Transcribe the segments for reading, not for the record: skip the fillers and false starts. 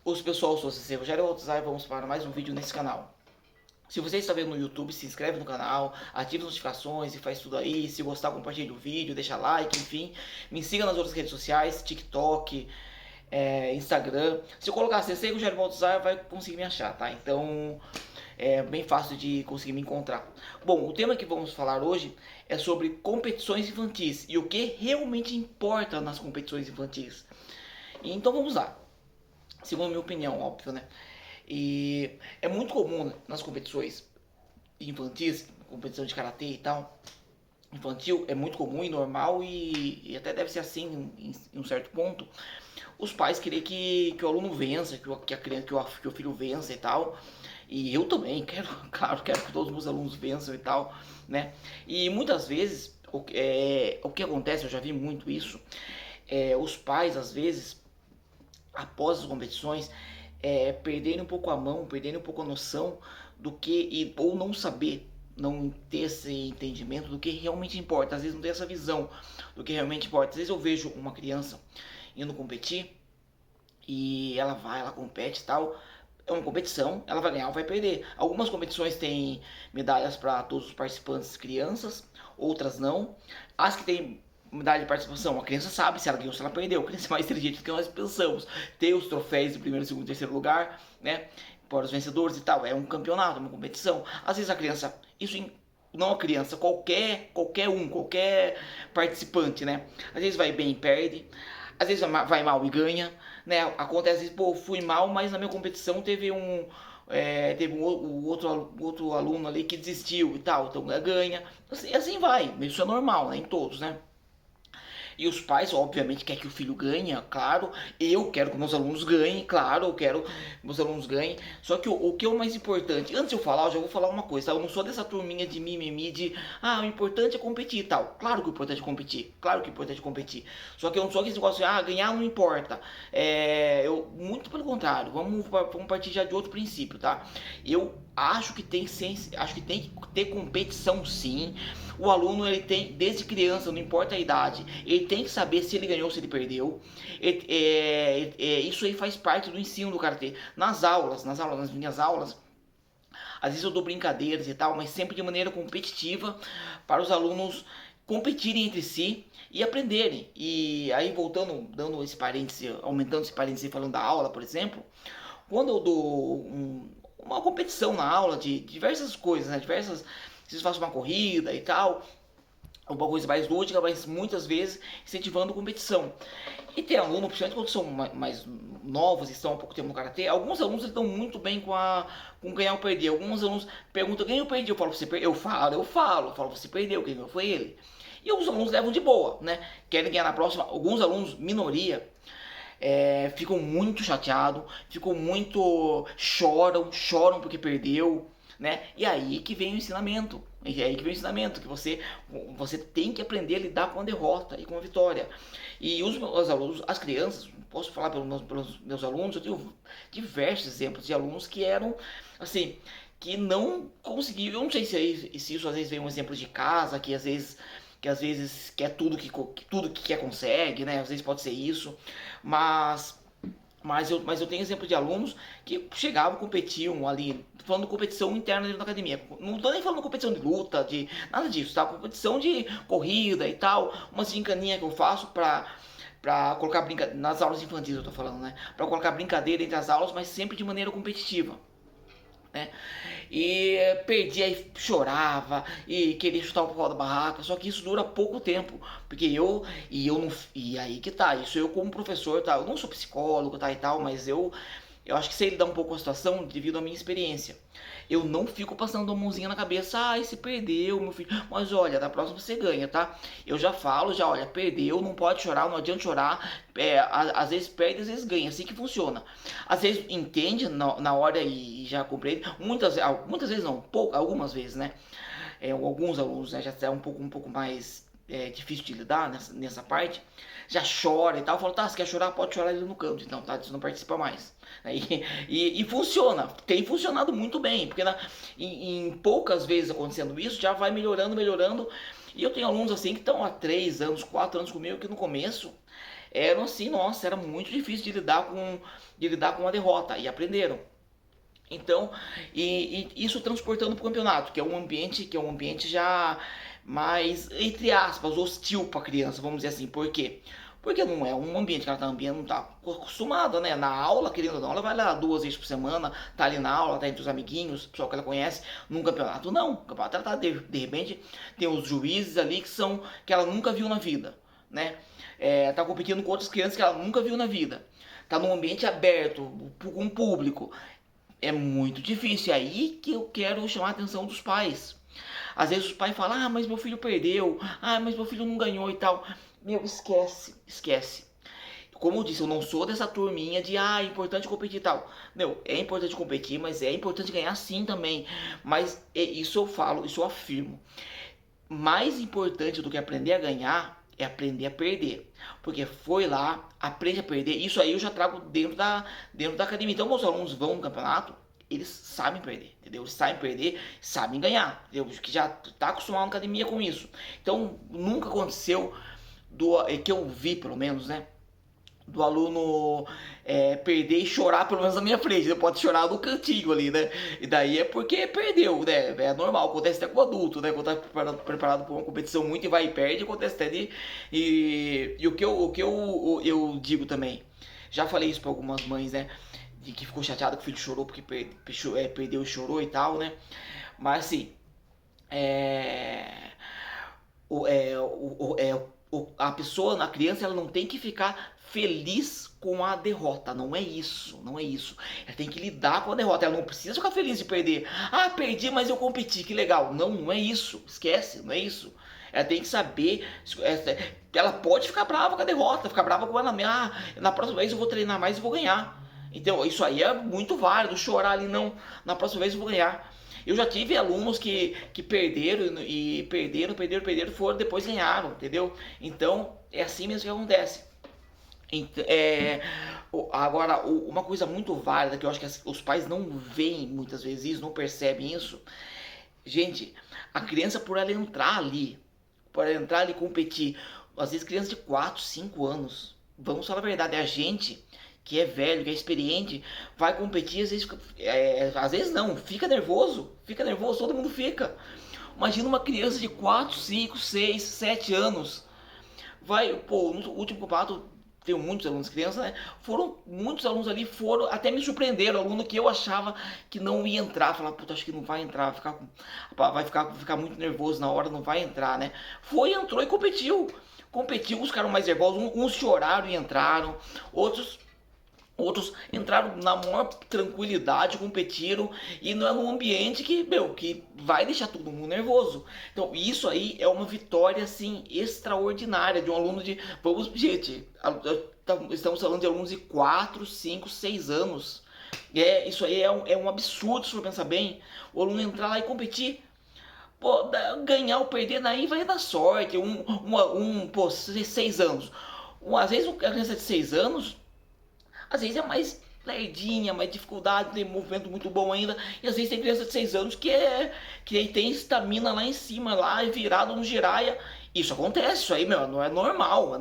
Os pessoal, sou você, Rogério Altazar, vamos para mais um vídeo nesse canal. Se você está vendo no YouTube, se inscreve no canal, ative as notificações e faz tudo aí. Se gostar, compartilhe o vídeo, deixa like, enfim. Me siga nas outras redes sociais, TikTok, Instagram. Se eu colocar CC Rogério Altazar, vai conseguir me achar, tá? Então é bem fácil de conseguir me encontrar. Bom, o tema que vamos falar hoje é sobre competições infantis e o que realmente importa nas competições infantis. Então vamos lá. Segundo a minha opinião, óbvio, né? E é muito comum nas competições infantis, competição de karatê e tal, infantil, é muito comum e normal e até deve ser assim em um certo ponto, os pais querem que o aluno vença, que a criança, que o filho vença e tal. E eu também quero, claro, quero que todos os meus alunos vençam e tal, né? E muitas vezes o que acontece, eu já vi muito isso, os pais às vezes após as competições, perderem um pouco a mão, perderem um pouco a noção do que, ou não saber, não ter esse entendimento do que realmente importa. Às vezes não tem essa visão do que realmente importa. Às vezes eu vejo uma criança indo competir e ela vai, ela compete e tal. É uma competição, ela vai ganhar ou vai perder. Algumas competições têm medalhas para todos os participantes crianças, outras não. As que têm medalha de participação, a criança sabe se ela ganhou ou se ela perdeu. A criança é mais inteligente do que nós pensamos. Tem os troféus de primeiro, segundo e terceiro lugar, né? Para os vencedores e tal. É um campeonato, uma competição. Às vezes a criança, não a criança, qualquer participante, né? Às vezes vai bem e perde, às vezes vai mal e ganha, né? Acontece, às vezes, pô, fui mal, mas na minha competição teve um outro aluno ali que desistiu e tal, então ganha. Assim vai, isso é normal, né? Em todos, né? E os pais, obviamente, querem que o filho ganhe, claro. Eu quero que meus alunos ganhem, claro, eu quero que meus alunos ganhem. Só que o que é o mais importante, antes de eu falar, eu já vou falar uma coisa, tá? Eu não sou dessa turminha de mimimi, o importante é competir e tal. Claro que o importante é competir, claro que o importante é competir. Só que eu não sou aquele negócio de, ganhar não importa. Muito pelo contrário, vamos partir já de outro princípio, tá? Eu acho que tem que ter competição sim. O aluno, ele tem, desde criança, não importa a idade, ele tem que saber se ele ganhou ou se ele perdeu. Isso aí faz parte do ensino do karatê. Nas minhas aulas, às vezes eu dou brincadeiras e tal, mas sempre de maneira competitiva para os alunos competirem entre si e aprenderem. E aí voltando, dando esse parêntese, aumentando esse parêntese falando da aula, por exemplo, quando eu dou uma competição na aula de diversas coisas, né? Vocês fazem uma corrida e tal, uma coisa mais lúdica, mas muitas vezes incentivando competição. E tem aluno, principalmente quando são mais novos e estão há pouco tempo no karatê, alguns alunos estão muito bem com ganhar ou perder. Alguns alunos perguntam, ganhei ou perdi? Eu falo, você perdeu? Eu falo, você perdeu, quem ganhou foi ele. E alguns alunos levam de boa, né? Querem ganhar na próxima. Alguns alunos, minoria, ficam muito chateados, choram porque perdeu, né? E aí que vem o ensinamento. Que você tem que aprender a lidar com a derrota e com a vitória. E os alunos, as crianças, posso falar pelos meus alunos, eu tenho diversos exemplos de alunos que eram assim, que não conseguiam. Eu não sei se isso às vezes vem um exemplo de casa, que às vezes quer tudo que quer consegue, né? Às vezes pode ser isso, mas eu tenho exemplo de alunos que chegavam, competiam ali, falando de competição interna dentro da academia. Não tô nem falando de competição de luta, de nada disso, tá? Competição de corrida e tal, uma gincaninha que eu faço pra colocar brincadeira, nas aulas infantis eu tô falando, né? Pra colocar brincadeira entre as aulas, mas sempre de maneira competitiva, né? E perdia e chorava e queria chutar o pau da barraca, só que isso dura pouco tempo, porque eu não, e aí que tá, isso eu como professor, tá, eu não sou psicólogo, tá, e tal, mas eu acho que sei lidar um pouco com a situação devido à minha experiência. Eu não fico passando a mãozinha na cabeça, você perdeu, meu filho. Mas olha, da próxima você ganha, tá? Eu já falo, olha, perdeu, não pode chorar, não adianta chorar. Às vezes perde, às vezes ganha, assim que funciona. Às vezes entende na hora e já compreende. Muitas vezes não, algumas vezes, né? Alguns alunos, né, já é um pouco mais difícil de lidar nessa parte, já chora e tal, fala, tá, se quer chorar, pode chorar ali no canto, então, tá, você não participa mais. E funciona, tem funcionado muito bem, porque em poucas vezes acontecendo isso, já vai melhorando, e eu tenho alunos assim que estão há 3 anos, 4 anos comigo, que no começo eram assim, nossa, era muito difícil de lidar com a derrota, e aprenderam. Então, e isso transportando para o campeonato, que é um ambiente já mais, entre aspas, hostil para a criança, vamos dizer assim. Por quê? Porque não é um ambiente que ela não está acostumada, né? Na aula, querendo ou não, ela vai lá 2 vezes por semana, tá ali na aula, tá entre os amiguinhos, pessoal que ela conhece. Num campeonato, não. No campeonato, ela tá, de repente, tem os juízes ali que ela nunca viu na vida, né? Tá competindo com outras crianças que ela nunca viu na vida. Tá num ambiente aberto, com público. É muito difícil. É aí que eu quero chamar a atenção dos pais. Às vezes os pais falam, ah, mas meu filho perdeu, ah, mas meu filho não ganhou e tal. Meu, esquece, esquece. Como eu disse, eu não sou dessa turminha de, ah, é importante competir e tal. Meu, é importante competir, mas é importante ganhar sim também. Mas isso eu falo, isso eu afirmo. Mais importante do que aprender a ganhar é aprender a perder. Porque foi lá, aprende a perder. Isso aí eu já trago dentro da academia. Então, meus alunos vão no campeonato, eles sabem perder, entendeu? Eles sabem perder, sabem ganhar, entendeu? Que já tá acostumado na academia com isso. Então, nunca aconteceu, que eu vi pelo menos, né? Do aluno perder e chorar pelo menos na minha frente. Ele pode chorar no cantinho ali, né? E daí é porque perdeu, né? É normal, acontece até com o adulto, né? Quando tá preparado para uma competição muito e vai e perde, acontece até de. E o que eu digo também, já falei isso para algumas mães, né? De que ficou chateada que o filho chorou porque perdeu e chorou e tal, né? Mas assim, é, a pessoa, a criança, ela não tem que ficar feliz com a derrota. Não é isso, não é isso. Ela tem que lidar com a derrota. Ela não precisa ficar feliz de perder. Ah, perdi, mas eu competi, que legal. Não, não é isso. Esquece, não é isso. Ela tem que saber. Ela pode ficar brava com a derrota, ficar brava com ela mesma. Ah, na próxima vez eu vou treinar mais e vou ganhar. Então, isso aí é muito válido. Chorar ali, não. Na próxima vez eu vou ganhar. Eu já tive alunos que perderam, foram, depois ganharam, entendeu? Então, é assim mesmo que acontece. Agora, uma coisa muito válida, que eu acho que os pais não veem muitas vezes isso, não percebem isso. Gente, a criança, por ela entrar ali e competir, às vezes criança de 4, 5 anos, vamos falar a verdade, a gente que é velho, que é experiente, vai competir, às vezes não, fica nervoso, todo mundo fica. Imagina uma criança de 4, 5, 6, 7 anos, no último campeonato, tenho muitos alunos crianças, né? Muitos alunos ali até me surpreenderam, aluno que eu achava que não ia entrar, falar, puta, acho que não vai entrar, vai ficar muito nervoso na hora, não vai entrar, né? Entrou e competiu, os caras mais nervosos, uns choraram e entraram, outros entraram na maior tranquilidade, competiram, e não é num ambiente que vai deixar todo mundo nervoso. Então isso aí é uma vitória assim extraordinária de um aluno de, gente, estamos falando de alunos de 4, 5, 6 anos. Isso aí é um absurdo, se for pensar bem. O aluno entrar lá e competir, pô, ganhar ou perder, daí vai dar sorte. 6 anos. Às vezes a criança de 6 anos, às vezes é mais lerdinha, mais dificuldade, tem movimento muito bom ainda. E às vezes tem criança de 6 anos que tem estamina lá em cima, lá virado no giraia. Isso acontece, isso aí, meu, não é normal,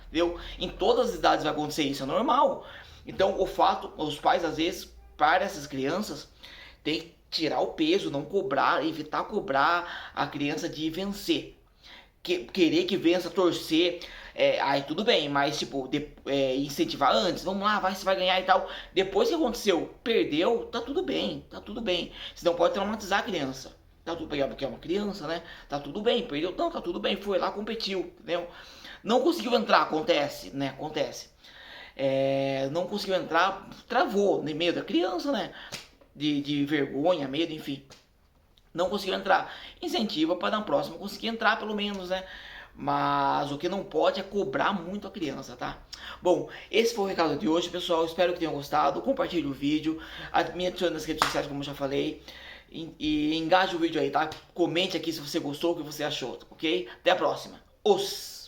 entendeu? Em todas as idades vai acontecer isso, é normal. Então, os pais, às vezes, para essas crianças, tem que tirar o peso, não cobrar, evitar cobrar a criança de vencer. Querer que vença, torcer, aí tudo bem, mas tipo, incentivar antes, vamos lá, você vai ganhar e tal. Depois que aconteceu, perdeu, tá tudo bem, tá tudo bem. Você não pode traumatizar a criança. Tá tudo bem, porque é uma criança, né? Tá tudo bem, perdeu, não, tá tudo bem, foi lá, competiu, entendeu? Não conseguiu entrar, acontece, né? Acontece. Não conseguiu entrar, travou, nem medo da criança, né? De vergonha, medo, enfim. Não conseguiu entrar. Incentiva para na próxima conseguir entrar pelo menos, né? Mas o que não pode é cobrar muito a criança, tá? Bom, esse foi o recado de hoje, pessoal. Espero que tenham gostado. Compartilhe o vídeo. Me adicione nas redes sociais, como eu já falei. E engaje o vídeo aí, tá? Comente aqui se você gostou, o que você achou, ok? Até a próxima. Os!